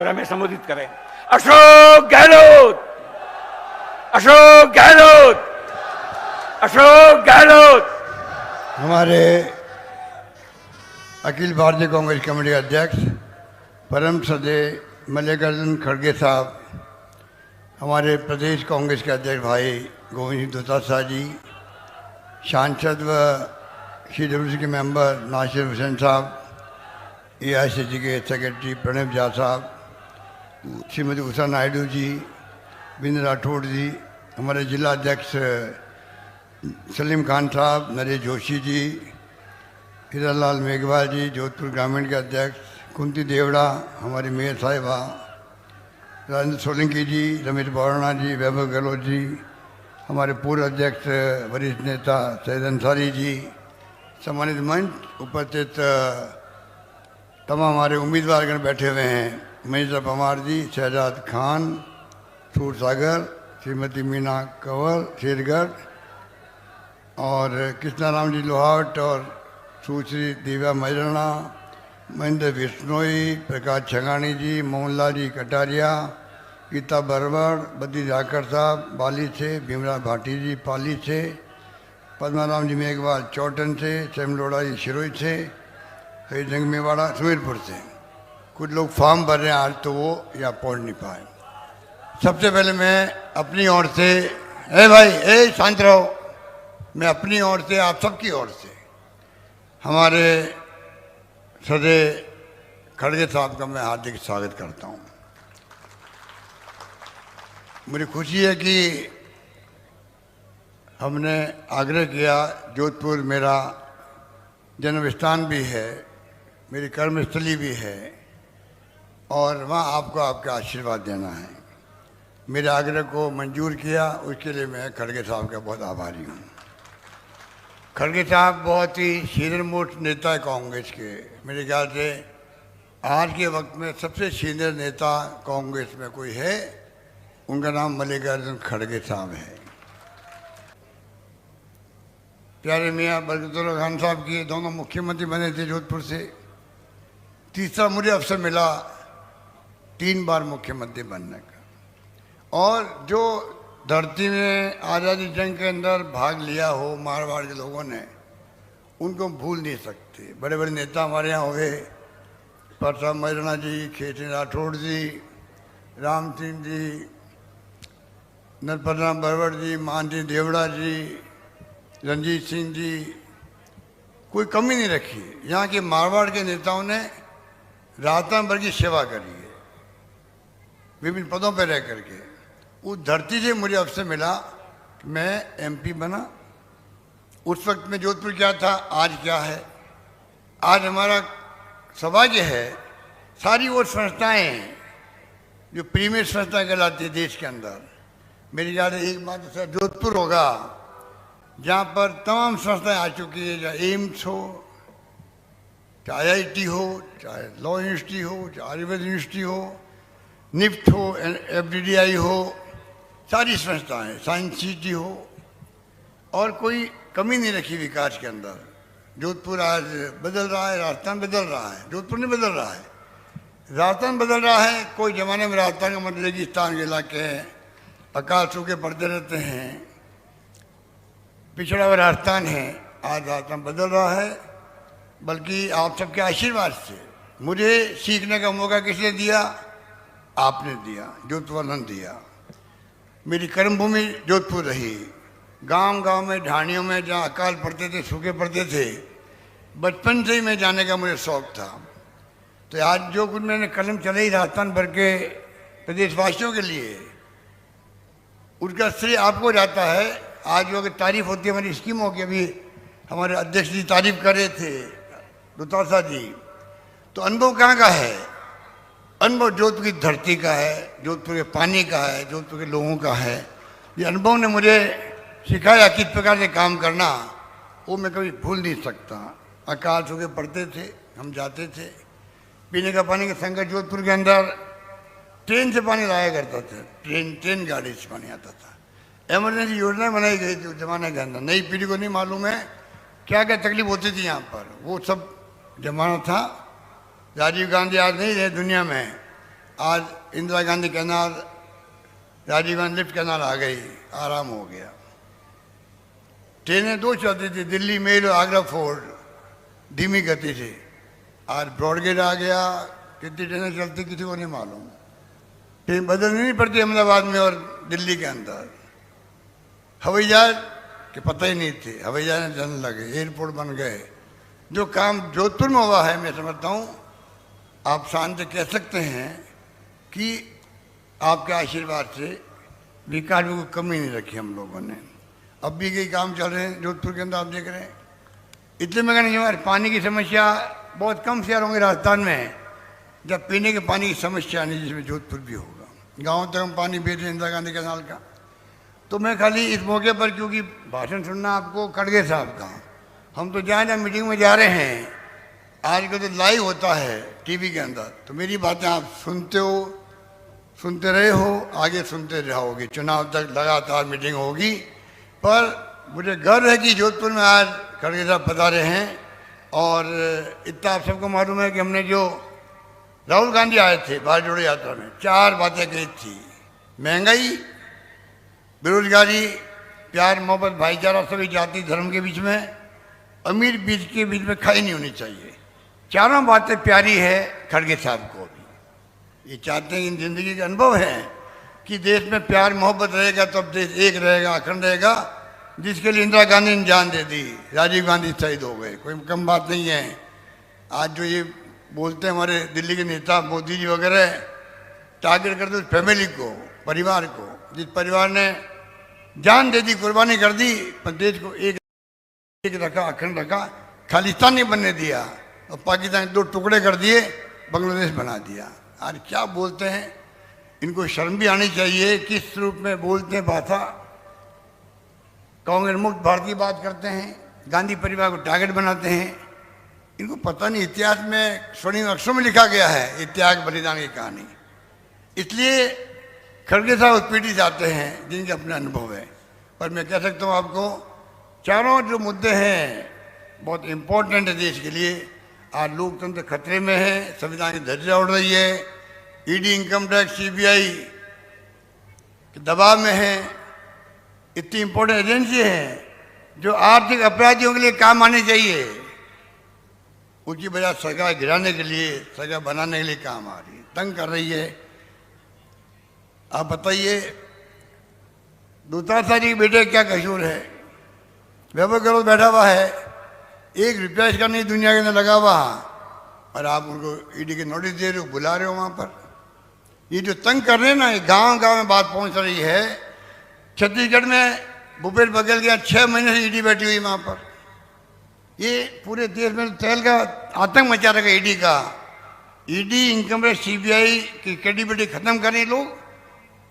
हमें संबोधित करें। अशोक गहलोत, अशोक गहलोत, अशोक गहलोत। हमारे अखिल भारतीय कांग्रेस कमेटी अध्यक्ष परम श्रद्धेय मल्लिकार्जुन खड़गे साहब, हमारे प्रदेश कांग्रेस के अध्यक्ष भाई गोविंद सिंह दोतासा जी, सांसद व CWC के मेंबर नासिर हुसैन साहब, AICC के सेक्रेटरी प्रणब झा साहब, श्रीमती उषा नायडू जी, बिंद्र राठौड़ जी, हमारे जिला अध्यक्ष सलीम खान साहब, नरेश जोशी जी, हीरालाल मेघवाल जी, जोधपुर ग्रामीण के अध्यक्ष कुंती देवड़ा, हमारी मेयर साहिबा राजेंद्र सोलंकी जी, रमेश बोराना जी, वैभव गहलोत जी, हमारे पूर्व अध्यक्ष वरिष्ठ नेता सैयद अंसारी जी, सम्मानित मंच उपस्थित तमाम हमारे उम्मीदवारगण बैठे हुए हैं, मनीषा पवार जी, शहजाद खान, सूर सागर, श्रीमती मीना कंवर शेरगढ़ और कृष्णा राम जी लोहावट और सुश्री दिव्या मैराना, महेंद्र बिश्नोई, प्रकाश छंगानी जी, मोहनलाल जी कटारिया, गीता बरवड़, बद्री जाकर साहब बाली से, भीमराव भाटी जी पाली से, पद्माराम जी मेघवाल चौटन से, सेमलोड़ा जी शिरोई से, हरिजंग मेवाड़ा सुमेरपुर से। कुछ लोग फॉर्म भर रहे हैं आज, तो वो यहाँ पहुँच नहीं पाए। सबसे पहले मैं अपनी ओर से, भाई शांत रहो, मैं अपनी ओर से आप सबकी ओर से हमारे श्रद्धेय खड़गे साहब का मैं हार्दिक स्वागत करता हूँ। मुझे खुशी है कि हमने आग्रह किया, जोधपुर मेरा जन्मस्थान भी है, मेरी कर्मस्थली भी है और वहाँ आपको आपका आशीर्वाद देना है। मेरे आग्रह को मंजूर किया, उसके लिए मैं खड़गे साहब का बहुत आभारी हूँ। खड़गे साहब बहुत ही सीनियर मोस्ट नेता है कांग्रेस के। मेरे ख्याल से आज के वक्त में सबसे सीनियर नेता कांग्रेस में कोई है, उनका नाम मल्लिकार्जुन खड़गे साहब है। प्यारे मियाँ बरकतुल्लाह खान साहब की दोनों मुख्यमंत्री बने थे जोधपुर से। तीसरा मुझे अवसर मिला 3 बार मुख्यमंत्री बनने का, और जो धरती में आज़ादी जंग के अंदर भाग लिया हो मारवाड़ के लोगों ने, उनको भूल नहीं सकते। बड़े बड़े नेता हमारे यहाँ हो गए, परसाब मैराना जी, खेतरी राठौड़ जी, राम सिंह जी, नरपतराम बरवड़ जी, मान सिंह देवड़ा जी, रंजीत सिंह जी, कोई कमी नहीं रखी। यहाँ के मारवाड़ के नेताओं ने राजस्थान भर की सेवा करी है, विभिन्न पदों पर रह करके। उस धरती से मुझे अवसर मिला कि मैं MP बना। उस वक्त में जोधपुर क्या था, आज क्या है। आज हमारा सौभाग्य है, सारी वो संस्थाएं जो प्रीमियर संस्थाएं कहलाती है देश के अंदर, मेरी ख्याल है एकमात्र जोधपुर होगा जहाँ पर तमाम संस्थाएं आ चुकी है। चाहे एम्स हो, चाहे IIT हो, चाहे लॉ यूनिवर्सिटी हो, चाहे आयुर्वेद यूनिवर्सिटी हो, निफ्ट हो, FDDI हो, सारी संस्थाएं, साइंस सिटी हो, और कोई कमी नहीं रखी विकास के अंदर। जोधपुर आज बदल रहा है, राजस्थान बदल रहा है, जोधपुर नहीं बदल रहा है, राजस्थान बदल रहा है। कोई जमाने में राजस्थान का मतलब रेगिस्तान के इलाके हैं, अकाल सूखे पड़ते रहते हैं, पिछड़ा हुआ राजस्थान है। आज राजस्थान बदल रहा है, बल्कि आप सबके आशीर्वाद से। मुझे सीखने का मौका किसने दिया? आपने दिया, जोधपुर ने दिया। मेरी कर्मभूमि जोधपुर रही। गांव गांव में, ढाणियों में जहाँ अकाल पड़ते थे, सूखे पड़ते थे, बचपन से ही मैं जाने का मुझे शौक था। तो आज जो कुछ मैंने कलम चलाई राजस्थान भर के प्रदेशवासियों के लिए, उसका श्रेय आपको जाता है। आज जो अगर तारीफ होती है हमारी स्कीमों की, अभी हमारे अध्यक्ष जी तारीफ कर रहे थे, दोतासा जी, तो अनुभव कहाँ का है? अनुभव जोधपुर की धरती का है, जोधपुर के पानी का है, जोधपुर के लोगों का है। ये अनुभव ने मुझे सिखाया किस प्रकार से काम करना, वो मैं कभी भूल नहीं सकता। अकाल सूखे पड़ते थे, हम जाते थे, पीने का पानी का संकट जोधपुर के अंदर, ट्रेन से पानी लाया करता था, ट्रेन गाड़ी से पानी आता था। इमरजेंसी योजनाएं बनाई गई थी उस जमाने के अंदर। नई पीढ़ी को नहीं मालूम है क्या क्या तकलीफ होती थी यहाँ पर, वो सब जमाना था। राजीव गांधी आज नहीं रहे दुनिया में, आज Indira Gandhi canal, Rajiv Gandhi lift canal आ गई, आराम हो गया। ट्रेनें 2 चलती थी, दिल्ली मेल और आगरा फोर्ट, धीमी गति से। आज ब्रॉडगेज आ गया, कितनी ट्रेनें चलती किसी को नहीं मालूम। ट्रेन बदलनी नहीं पड़ती अहमदाबाद में और दिल्ली के अंदर। हवाई जहाज के पता ही नहीं थे, हवाई जहाज चलने लगे, एयरपोर्ट बन गए। जो काम जोधपुर में हुआ है, मैं समझता हूँ आप शान से कह सकते हैं कि आपके आशीर्वाद से विकास में कोई कमी नहीं रखी हम लोगों ने। अब भी कई काम चल रहे हैं जोधपुर के अंदर, आप देख रहे हैं। इसलिए मैं कहना चाहूँगा पानी की समस्या बहुत कम शहर होंगे राजस्थान में जब पीने के पानी की समस्या नहीं, जिसमें जोधपुर भी होगा। गाँव तक हम पानी भेज रहे हैं इंदिरा गांधी कैनाल का। तो मैं खाली इस मौके पर, क्योंकि भाषण सुनना आपको खड़गे साहब का, हम तो जहाँ जहाँ मीटिंग में जा रहे हैं, आजकल तो लाइव होता है टीवी के अंदर, तो मेरी बातें आप सुनते हो, सुनते रहे हो, आगे सुनते रहोगे। चुनाव तक लगातार मीटिंग होगी। पर मुझे गर्व है कि जोधपुर में आज खड़गे साहब पधारे हैं। और इतना आप सबको मालूम है कि हमने जो राहुल गांधी आए थे भारत जोड़ो यात्रा में, 4 बातें कही थी। महंगाई, बेरोजगारी, प्यार मोहब्बत भाईचारा सभी जाति धर्म के बीच में, अमीर बीच के बीच में खाई नहीं होनी चाहिए। चारों बातें प्यारी है खड़गे साहब को भी। ये चाहते हैं, इन जिंदगी के अनुभव है कि देश में प्यार मोहब्बत रहेगा तब देश एक रहेगा, अखंड रहेगा, जिसके लिए इंदिरा गांधी ने जान दे दी, राजीव गांधी शहीद हो गए। कोई कम बात नहीं है। आज जो ये बोलते हैं हमारे दिल्ली के नेता मोदी जी वगैरह, टारगेट करते उस फैमिली को, परिवार को, जिस परिवार ने जान दे दी, कुर्बानी कर दी, पर देश को एक रखा, अखंड रखा, खालिस्तान नहीं बनने दिया और पाकिस्तान 2 टुकड़े कर दिए, बांग्लादेश बना दिया। आज क्या बोलते हैं, इनको शर्म भी आनी चाहिए। किस रूप में बोलते हैं भाषा, कांग्रेस मुक्त भारत की बात करते हैं, गांधी परिवार को टारगेट बनाते हैं। इनको पता नहीं इतिहास में स्वर्णिम अक्षरों में लिखा गया है इतिहास बलिदान की कहानी। इसलिए खड़गे साहब उस पीढ़ी से आते हैं जिनके अपने अनुभव है। पर मैं कह सकता हूँ आपको, चारों जो मुद्दे हैं बहुत इम्पोर्टेंट है देश के लिए। आज लोकतंत्र खतरे में है, संविधान की धज्जियां उड़ रही है, ईडी, इनकम टैक्स, सीबीआई के दबाव में है। इतनी इम्पोर्टेंट एजेंसी है जो आर्थिक अपराधियों के लिए काम आनी चाहिए, उसकी बजाय सरकार गिराने के लिए, सरकार बनाने के लिए काम आ रही है, तंग कर रही है। आप बताइए, दूसरा सारी बेटे क्या कसूर है? वैभव गहलोत बैठा हुआ है, 1 रुपया इसका नहीं दुनिया के अंदर लगा हुआ, और आप उनको ईडी के नोटिस दे रहे हो, बुला रहे हो वहाँ पर। ये जो तंग कर रहे हैं ना, ये गांव गांव में बात पहुँच रही है। छत्तीसगढ़ में भूपेश बघेल के 6 महीने से ईडी बैठी हुई वहाँ पर। ये पूरे देश में तेल का आतंक मचा रहेगा ईडी का। ईडी, इनकम टैक्स, सीबीआई की क्रेडिबिलिटी खत्म करें लोग,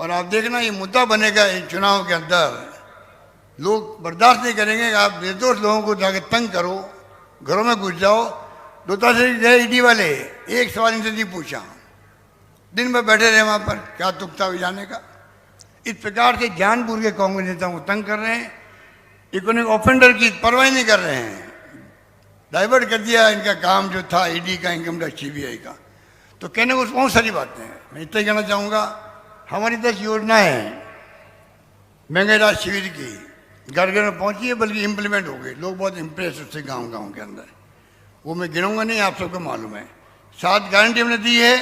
और आप देखना ये मुद्दा बनेगा इन चुनाव के अंदर। लोग बर्दाश्त नहीं करेंगे कि आप निर्दोष लोगों को जाके तंग करो, घरों में घुस जाओ। दोता से गए ईडी वाले, एक सवाल इनसे नहीं पूछा, दिन भर बैठे रहे वहाँ पर, क्या तुकता हुई जाने का। इस प्रकार से जानबूझ के कांग्रेस नेताओं को तंग कर रहे हैं। इकोनॉमिक ऑफेंडर की परवाह नहीं कर रहे हैं। डाइवर्ट कर दिया इनका काम जो था ईडी का, इनकम टैक्स, सीबीआई का। तो कहने को बहुत सारी बातें हैं। मैं इतना ही कहना चाहूँगा, हमारी 10 योजनाएं हैं महंगाई राहत शिविर की, घर घर में पहुँची है, बल्कि इम्प्लीमेंट हो गई। लोग बहुत इम्प्रेस उससे गाँव गाँव के अंदर। वो मैं गिनूंगा नहीं, आप सबको मालूम है। 7 गारंटी हमने दी है,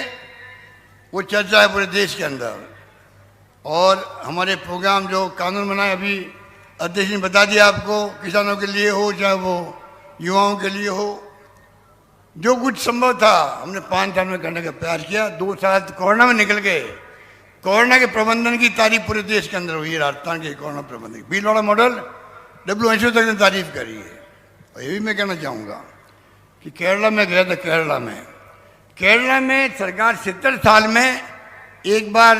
वो चर्चा है पूरे देश के अंदर। और हमारे प्रोग्राम जो कानून बनाए, अभी अध्यक्ष ने बता दिया आपको, किसानों के लिए हो चाहे वो युवाओं के लिए हो, जो कुछ संभव था हमने 5 साल में करने का प्रयास किया। 2 साल कोरोना में निकल गए। कोरोना के प्रबंधन की तारीफ पूरे देश के अंदर हुई है। राजस्थान के कोरोना प्रबंधन भीलवाड़ा मॉडल WHO तक ने तारीफ करी है। और ये भी मैं कहना चाहूँगा कि केरला में गया था, केरला में सरकार 70 साल में एक बार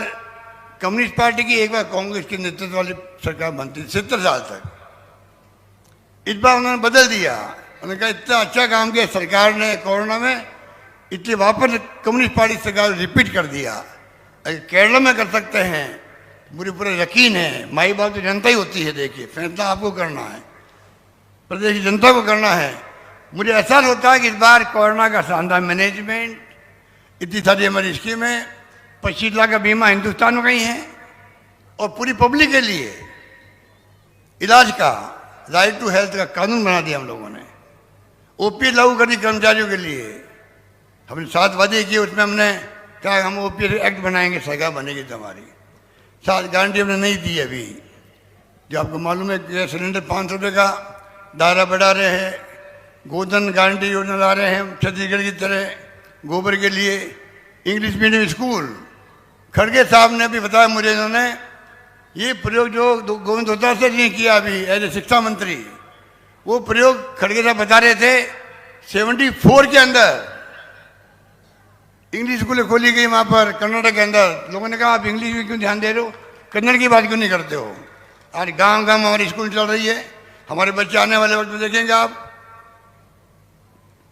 कम्युनिस्ट पार्टी की, एक बार कांग्रेस के नेतृत्व वाली सरकार बनती थी 70 साल तक। इस बार उन्होंने बदल दिया। उन्होंने कहा इतना अच्छा काम किया सरकार ने कोरोना में, इसलिए वापस कम्युनिस्ट पार्टी सरकार रिपीट कर दिया। अगर केरला में कर सकते हैं, मुझे पूरा यकीन है। माई बाप तो जनता ही होती है। देखिए, फैसला आपको करना है, प्रदेश की जनता को करना है। मुझे एहसास होता है कि इस बार कोरोना का शानदार मैनेजमेंट, इतनी सारी हमारी स्कीमें, 25 लाख का बीमा हिंदुस्तान में कहीं है, और पूरी पब्लिक के लिए इलाज का राइट टू हेल्थ का कानून बना दिया हम लोगों ने। ओपीएस लागू कर दी कर्मचारियों के लिए, हमने 7 वादे किए, उसमें हमने कहा हम ओपीएस एक्ट बनाएंगे, सरकार बनेगी तो हमारी। 7 गारंटी हमने नहीं दी अभी। जो आपको मालूम है गैस सिलेंडर 500 रुपये का दायरा बढ़ा रहे हैं, गोधन गारंटी योजना ला रहे हैं छत्तीसगढ़ की तरह गोबर के लिए, इंग्लिश मीडियम स्कूल। खड़गे साहब ने भी बताया मुझे, इन्होंने ये प्रयोग जो गोविंद धोतासर जी ने किया अभी एज ए शिक्षा मंत्री, वो प्रयोग खड़गे साहब बता रहे थे 74 के अंदर इंग्लिश स्कूलें खोली गई वहाँ पर कर्नाटक के अंदर। लोगों ने कहा आप इंग्लिश में क्यों ध्यान दे रहे हो, कन्नड़ की बात क्यों नहीं करते हो। आज गांव गांव हमारी स्कूल चल रही है, हमारे बच्चे आने वाले वक्त में देखेंगे, आप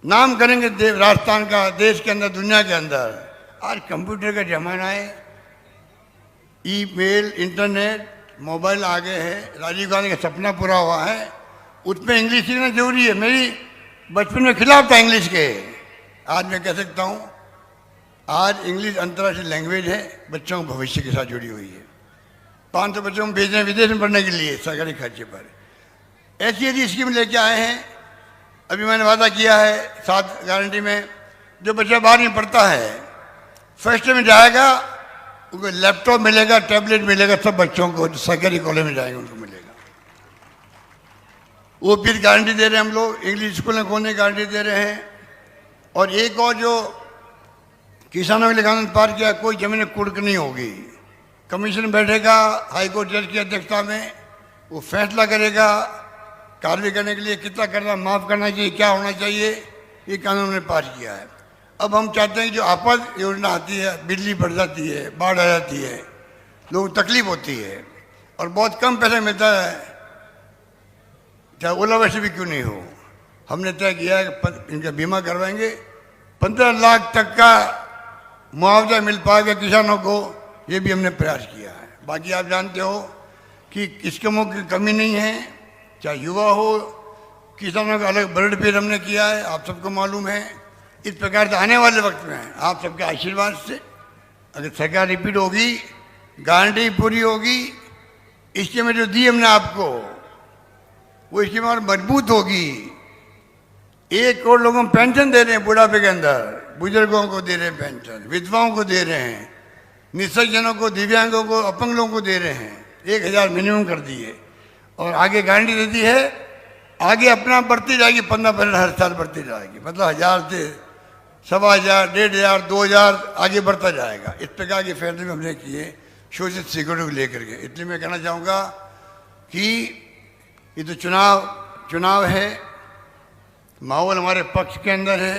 नाम करेंगे राजस्थान का, देश के अंदर, दुनिया के अंदर। आज कंप्यूटर का जमाना है, ईमेल, इंटरनेट, मोबाइल आ गए हैं, राजीव गांधी का सपना पूरा हुआ है, उसमें इंग्लिश सीखना जरूरी है। मेरी बचपन में खिलाफ था इंग्लिश के, आज मैं कह सकता हूँ आज इंग्लिश अंतर्राष्ट्रीय लैंग्वेज है, बच्चों के भविष्य के साथ जुड़ी हुई है। 500 बच्चों को भेज रहे हैं विदेश में पढ़ने के लिए सरकारी खर्चे पर। ऐसी ऐसी स्कीम लेके आए हैं। अभी मैंने वादा किया है 7 गारंटी में, जो बच्चा 12वीं में पढ़ता है फर्स्ट में जाएगा, उनको लैपटॉप मिलेगा, टैबलेट मिलेगा, सब बच्चों को सरकारी कॉलेज में जाएंगे उनको मिलेगा। वो फिर गारंटी दे रहे हैं हम लोग, इंग्लिश स्कूल में खोलने की गारंटी दे रहे हैं। और एक और जो किसानों के लिए कानून पार किया, कोई जमीन कुर्क नहीं होगी। कमीशन बैठेगा हाईकोर्ट जज की अध्यक्षता में, वो फैसला करेगा कार्रवाई करने के लिए कितना करना माफ़ करना चाहिए, क्या होना चाहिए, ये कानून ने पास किया है। अब हम चाहते हैं कि जो आपात योजना आती है, बिजली बढ़ जाती है, बाढ़ आ जाती है, लोगों को तकलीफ होती है और बहुत कम पैसा मिलता है, चाहे ओलावृष्टि भी क्यों नहीं हो, हमने तय किया है कि इनका बीमा करवाएंगे। 15 लाख तक का मुआवजा मिल पाएगा किसानों को, ये भी हमने प्रयास किया है। बाकी आप जानते हो कि किस्मों की कमी नहीं है, चाहे युवा हो, किसानों का अलग ब्लड पे हमने किया है, आप सबको मालूम है। इस प्रकार से आने वाले वक्त में आप सबके आशीर्वाद से अगर सरकार रिपीट होगी, गारंटी पूरी होगी, स्कीम जो दी हमने आपको वो स्कीम और मजबूत होगी। 1 करोड़ लोगों को पेंशन दे रहे हैं बुढ़ापे के अंदर, बुजुर्गों को दे रहे हैं पेंशन, विधवाओं को दे रहे हैं, निःसज्जनों को, दिव्यांगों को, अपंग लोगों को दे रहे हैं। 1000 मिनिमम कर दिए और आगे गारंटी दे दी है, आगे अपना बढ़ती जाएगी, 15% हर साल बढ़ती जाएगी, मतलब 1000 से 1500, 1500, 2000 आगे बढ़ता जाएगा। इस प्रकार के फैसले हमने किए शोषित सिक्योरिटी को लेकर के। इसलिए मैं कहना चाहूँगा कि ये तो चुनाव है, माहौल हमारे पक्ष के अंदर है,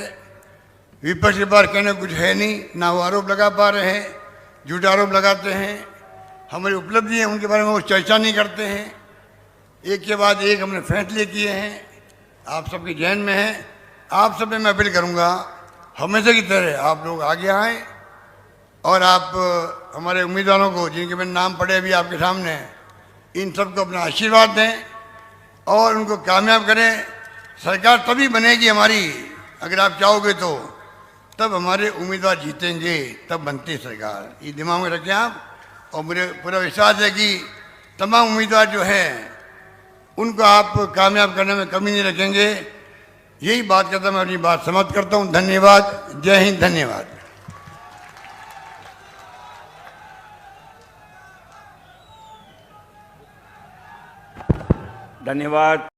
विपक्ष के पास कहने कुछ है नहीं, ना वो आरोप लगा पा रहे हैं, झूठे आरोप लगाते हैं, हमारी उपलब्धि है उनके बारे में वो चर्चा नहीं करते हैं। एक के बाद एक हमने फैसले किए हैं, आप सबके जहन में है। आप सब में मैं अपील करूँगा हमेशा की तरह आप लोग आगे आएँ और आप हमारे उम्मीदवारों को, जिनके मैंने नाम पढ़े अभी आपके सामने, इन सबको अपना आशीर्वाद दें और उनको कामयाब करें। सरकार तभी बनेगी हमारी, अगर आप चाहोगे तो, तब हमारे उम्मीदवार जीतेंगे, तब बनती सरकार। ये दिमाग में रखें आप। और मुझे पूरा विश्वास है कि तमाम उम्मीदवार जो हैं उनको आप कामयाब करने में कमी नहीं रखेंगे। यही बात करता मैं अपनी बात समाप्त करता हूँ। धन्यवाद। जय हिंद। धन्यवाद। धन्यवाद।